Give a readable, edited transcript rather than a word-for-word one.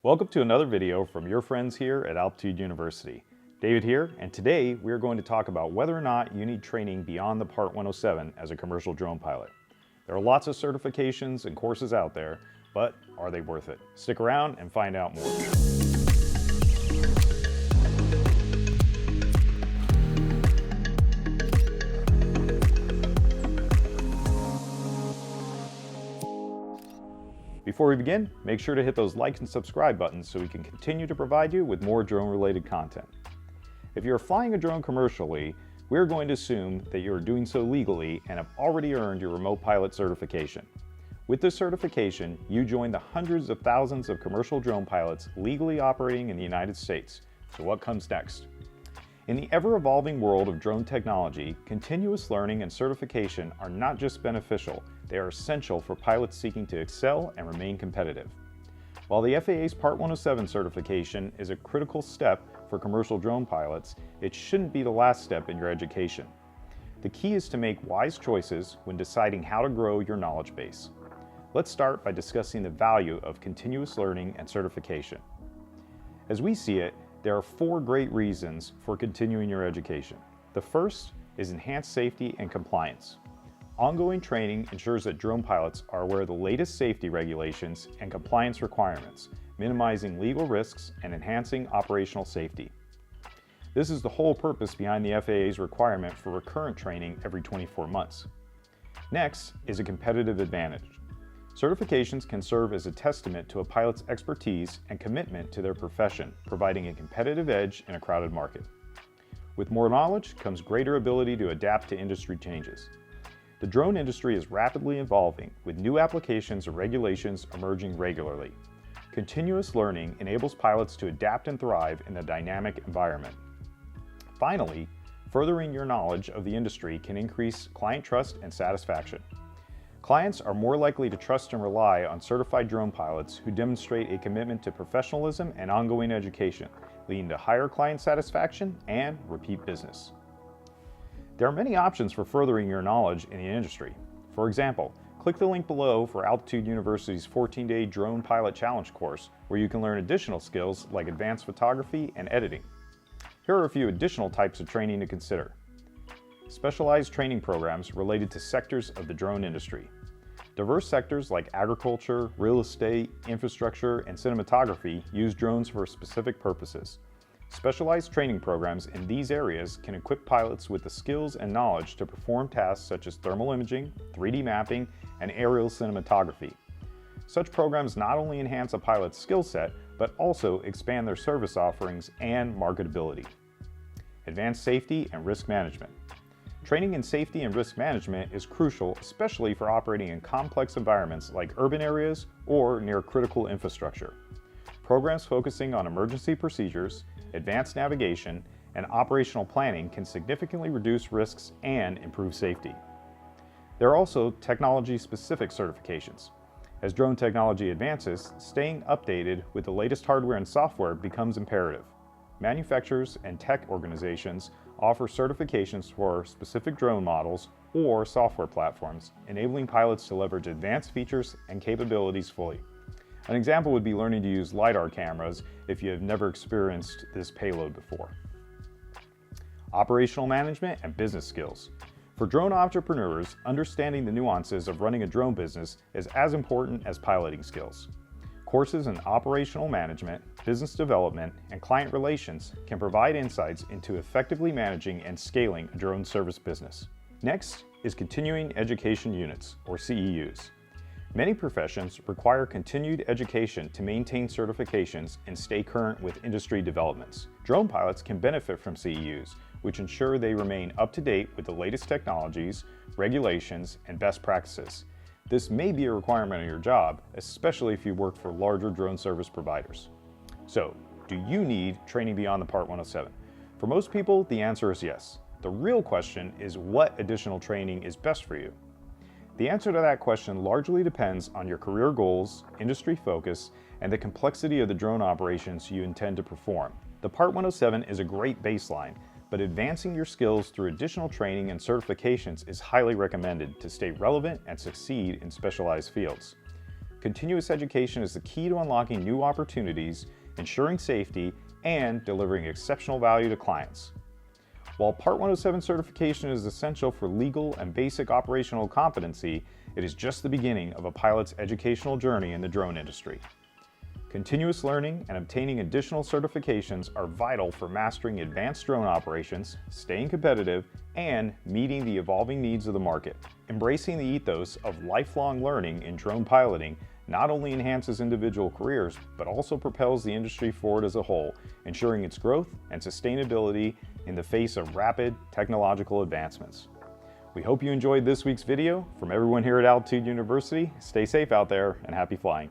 Welcome to another video from your friends here at Altitude University. David here, and today we are going to talk about whether or not you need training beyond the Part 107 as a commercial drone pilot. There are lots of certifications and courses out there, but are they worth it? Stick around and find out more. Before we begin, make sure to hit those like and subscribe buttons so we can continue to provide you with more drone-related content. If you're flying a drone commercially, we're going to assume that you are doing so legally and have already earned your remote pilot certification. With this certification, you join the hundreds of thousands of commercial drone pilots legally operating in the United States. So what comes next? In the ever-evolving world of drone technology, continuous learning and certification are not just beneficial, they are essential for pilots seeking to excel and remain competitive. While the FAA's Part 107 certification is a critical step for commercial drone pilots, it shouldn't be the last step in your education. The key is to make wise choices when deciding how to grow your knowledge base. Let's start by discussing the value of continuous learning and certification. As we see it, there are four great reasons for continuing your education. The first is enhanced safety and compliance. Ongoing training ensures that drone pilots are aware of the latest safety regulations and compliance requirements, minimizing legal risks and enhancing operational safety. This is the whole purpose behind the FAA's requirement for recurrent training every 24 months. Next is a competitive advantage. Certifications can serve as a testament to a pilot's expertise and commitment to their profession, providing a competitive edge in a crowded market. With more knowledge comes greater ability to adapt to industry changes. The drone industry is rapidly evolving, with new applications and regulations emerging regularly. Continuous learning enables pilots to adapt and thrive in a dynamic environment. Finally, furthering your knowledge of the industry can increase client trust and satisfaction. Clients are more likely to trust and rely on certified drone pilots who demonstrate a commitment to professionalism and ongoing education, leading to higher client satisfaction and repeat business. There are many options for furthering your knowledge in the industry. For example, click the link below for Altitude University's 14-day Drone Pilot Challenge course, where you can learn additional skills like advanced photography and editing. Here are a few additional types of training to consider. Specialized training programs related to sectors of the drone industry. Diverse sectors like agriculture, real estate, infrastructure, and cinematography use drones for specific purposes. Specialized training programs in these areas can equip pilots with the skills and knowledge to perform tasks such as thermal imaging, 3D mapping, and aerial cinematography. Such programs not only enhance a pilot's skill set, but also expand their service offerings and marketability. Advanced safety and risk management. Training in safety and risk management is crucial, especially for operating in complex environments like urban areas or near critical infrastructure. Programs focusing on emergency procedures, advanced navigation, and operational planning can significantly reduce risks and improve safety. There are also technology-specific certifications. As drone technology advances, staying updated with the latest hardware and software becomes imperative. Manufacturers and tech organizations offer certifications for specific drone models or software platforms, enabling pilots to leverage advanced features and capabilities fully. An example would be learning to use LiDAR cameras if you have never experienced this payload before. Operational management and business skills. For drone entrepreneurs, understanding the nuances of running a drone business is as important as piloting skills. Courses in operational management, business development, and client relations can provide insights into effectively managing and scaling a drone service business. Next is continuing education units, or CEUs. Many professions require continued education to maintain certifications and stay current with industry developments. Drone pilots can benefit from CEUs, which ensure they remain up to date with the latest technologies, regulations, and best practices. This may be a requirement of your job, especially if you work for larger drone service providers. So, do you need training beyond the Part 107? For most people, the answer is yes. The real question is what additional training is best for you? The answer to that question largely depends on your career goals, industry focus, and the complexity of the drone operations you intend to perform. The Part 107 is a great baseline, but advancing your skills through additional training and certifications is highly recommended to stay relevant and succeed in specialized fields. Continuous education is the key to unlocking new opportunities, ensuring safety, and delivering exceptional value to clients. While Part 107 certification is essential for legal and basic operational competency, it is just the beginning of a pilot's educational journey in the drone industry. Continuous learning and obtaining additional certifications are vital for mastering advanced drone operations, staying competitive, and meeting the evolving needs of the market. Embracing the ethos of lifelong learning in drone piloting not only enhances individual careers, but also propels the industry forward as a whole, ensuring its growth and sustainability in the face of rapid technological advancements. We hope you enjoyed this week's video. From everyone here at Altitude University, stay safe out there and happy flying.